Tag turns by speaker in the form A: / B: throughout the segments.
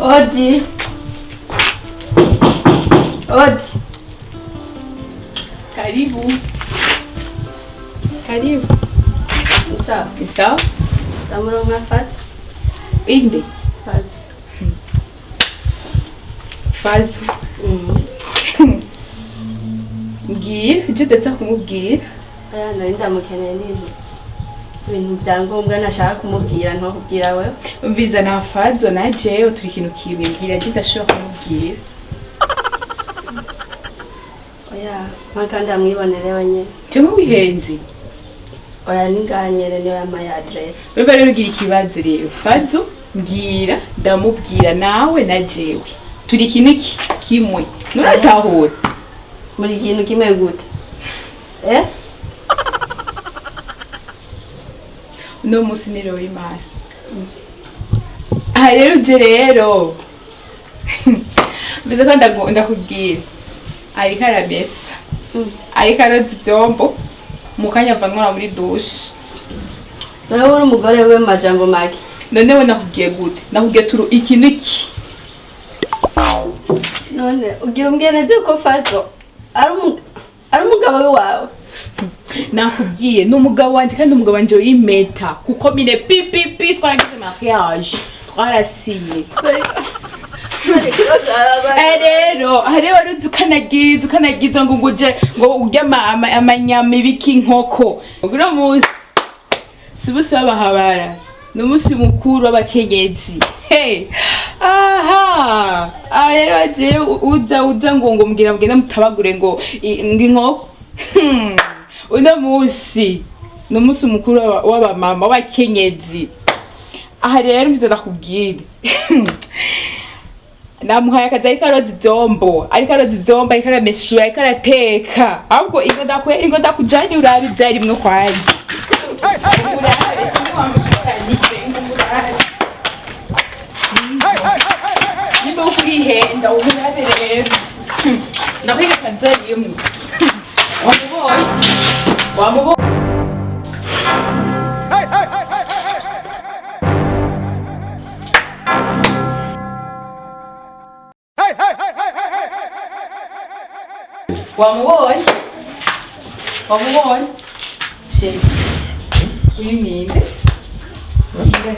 A: Odi. Odi.
B: Karibu.
A: Karibu. Sawa.
B: Sawa?
A: Tamuronka fazo.
B: Inde.
A: Fazo.
B: Fazo. Mbwira, icyo udatsa kumubwira.
A: Aya nari ndamukeneye ibintu byangombwa nashaka kumubwira ntakubwira wewe.
B: Umviza na Fazo na jewe turi ikintu kimwe mbwira icyo udashobora kumubwira.
A: Oya, makandi amwibonere wenyine.
B: Cyangwa wihenze.
A: Oya ninganyere niyo yamaye address.
B: Wewe rero ugira ikibazo rero. Fazo mbwira ndamubwira nawe na jewe. Turi ikintu kimwe. Nuratahura.
A: Muri ikintu kimwe gute?
B: No musi nero w'imasi. Aha rero uje rero. Bize ko ndakubwira. Ariko arabesa. Ariko aroza ivyombo. Mukanya vanwa muri douche.
A: Wewe uri umugore we majambo make.
B: None we nakubwiye gute? Nakubwiye turu ikintu iki.
A: None ugira umgeneze uko Fazo ari umugabo wawe.
B: Nakubwiye n'umugabo wanje kandi umugabo wanje w'imeta kuko mine pipi twaragize mariage twarasiye. Rero ruzi ukanagiza ngo nguje ngo urya amanyama ibiki inkoko. Uno musi sibusi babahabara n'umusi mukuru w'abakenyezi. Hey, aha rero aje uza ngo mbwira mugende mutabagure ngo inkoko. Uno musi n'umusi mukuru w'abamama w'abakenyezi. Aha rero mbiza ndakubwira. Namuhaye akazi ariko aroza ivyombo, ariko aramesura, ariko arateka. Ahubwo ingo ndakujanye urabe ivyarimwe kwanje. Urabe kimwe wamushikanyije ngumurabe. Nimba ukurihenda urabe rero. Ndakwiga akazi arimwe. Wamubonye? Wamubonye? Sheri. Uyu ninde?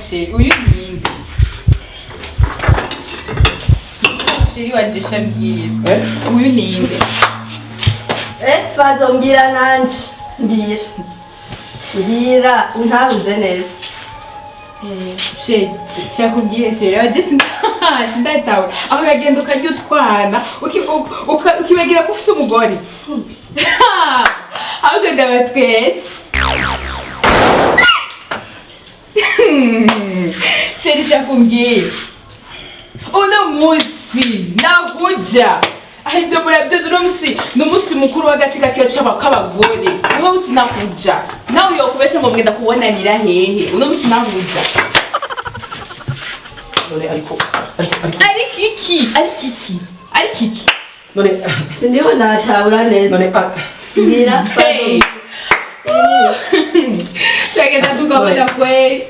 B: Sheri, uyu ninde? Sheri wanje shambwira. Uyu ninde?
A: Fazo mbwira nanje. Mbwira untabuze neza.
B: Sheri, cyakubwiye Sheri, waje sindatawe. Aho uragenda ukarya utwana, ukibagira ko ufise umugore. Ahubwo ndabatwetse. Sheri cyakubwiye. Uno musi nakuja. Ahita murabyezo n'umusi mukuru w'agati gakiyo c'abagore. Uno musi nakuja. Nawe yokubesha ngo mwenda kubonanira hehe. Uno musi nakuja.
C: None ariko
B: iki.
C: None
A: sindiho natabura neza.
C: None
A: mbwira
B: Tagenda tukabona kweli.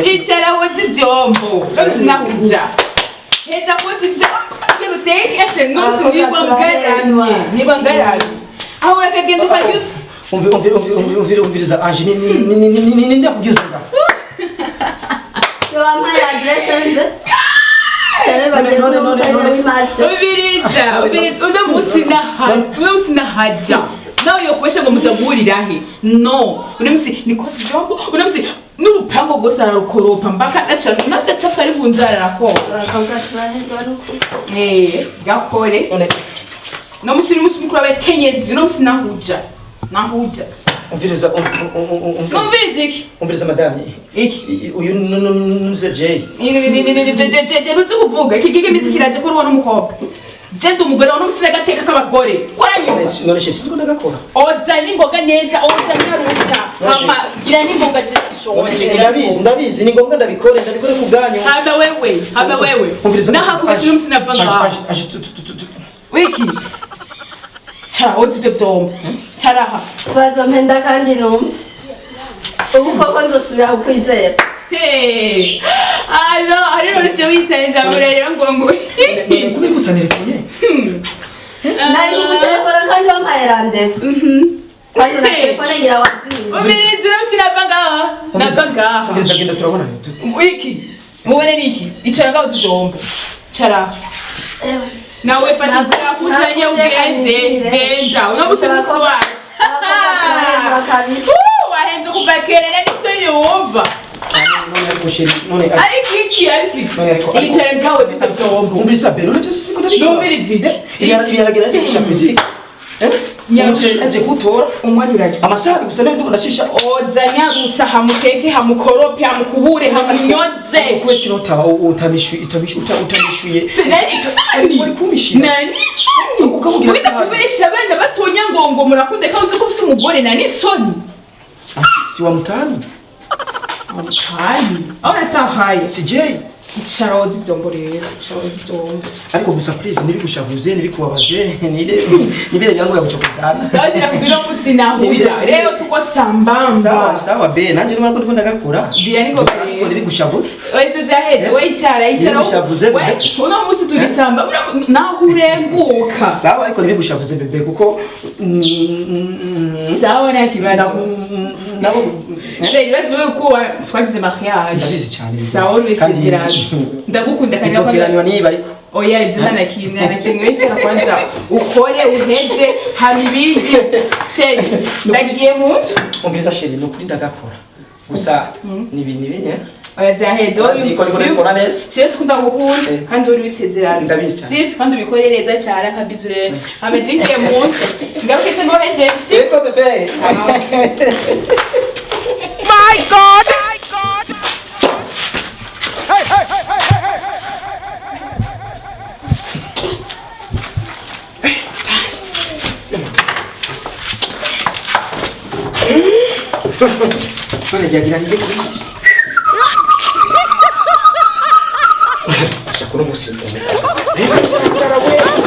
B: Icara wote ivyombo. None nakuja. Heza wote ivyombo. Take eshe nusu nigwa ngaramye. Aho akagenda ukajya
C: umviriza Ange ni ndakugiza nga.
A: So wampaye address nze.
B: Ubiriza uno musi nahaja. Nawe yokwesha ngo mutaburirahe. No, uno musi niko vyombo, uno musi n'urupango rwose ararukoropa mbaka ashaka nadacafa ari kunzara rakora. Gakore. No musi mukuru w'abakenyezi, no musi nahuja.
C: Umviriza
B: iki?
C: Umviriza madame.
B: Iki?
C: Uyu numuze Jay.
B: Nuzi kuvuga iki gimiti kiraje ko rubona umukobwa. Jendo umugore wa n'umusi n'agateka k'abagore. Koranyo.
C: None shesi ngo ndagakora.
B: Oza n'ingoga neza, oza n'aruza. Mama gira n'ingoga cyashonje.
C: Ndabizi ni ngombwa ndabikore ku bwanyu.
B: Haba wewe. Nahakubashije umusi navanga. Wiki. Cha otuje byomba. Charaha.
A: Fazo mpenda kandi numva. Ubu koko nzosubira kukwizera.
B: Hey. Alo, ari ryo wite Tanija murero ngo.
C: Kubera utanelefonye.
A: Nari kugutelefona kandi wampaye rendez-vous. Kandi na telefone ngira wazinze.
B: Umirizi sinapanga. Napanga.
C: Umiriza genda turabona.
B: Wiki. Mubone niki? Icara ngaho tujomba. Cara. Nawe fatiza kuzanye ugende. Genda. Uno musi muswa. Wahenze kuva kerere n'isoni wumva. Ariki. Icara ngaho tujomba.
C: Umiriza bero navyo siko ndabikora.
B: Numirizi.
C: Ibiharagera aje gushamizi. Aje kutora
B: umwanya uraje
C: amasaha gusa nende ndashisha
B: ozanyagutsa hamukeke hamukorope hamukubure hamunyoze
C: kwe kinota utamishuye
B: sinani
C: uri kumishira
B: nani soni ukabwira kubesha abana batonya ngo murakunde kanze ko bise umugore nani soni
C: si wa mutani
B: aho natahaye
C: si Jay
B: icara wozi byombo rero icara wozi byombo
C: ariko gusa please nibigushavuze nibikubabaje nibere byango yaguchokesana
B: zagira kubiro musina huja rero tuko sambamba
C: sawa be nanje nimara ko ndikunda gakora
B: bia niko
C: ariko nibigushavuze
B: wewe byaheze we icara uno musi turisamba naho urenguka
C: sawa ariko nibigushavuze bebe kuko
B: sawa na kibazo
C: nabo
B: Jay baziwe ko twagize mariage
C: ndabizi cyane
B: sawa urwesitirana ndagukunda kandi
C: itotiranywa niba ariko
B: oya ibyo nanakinwe wicara kwanza ukore uheze hama ibindi sheri ndagiye mu nzu
C: umviriza sheri no kuri ndagakora gusa nibi
B: oya byaheze
C: siko niko nikora neza
B: cyo tukunda gukunda kandi uri wisezerana
C: ndabizi cyane
B: sivyo kandi ubikore neza cyane akabizure hama jingiye mu nzu ngaruke se ngo heje
C: siko bebe
D: My God!
C: Mana jagira nige kuri shakuru musimbo sara we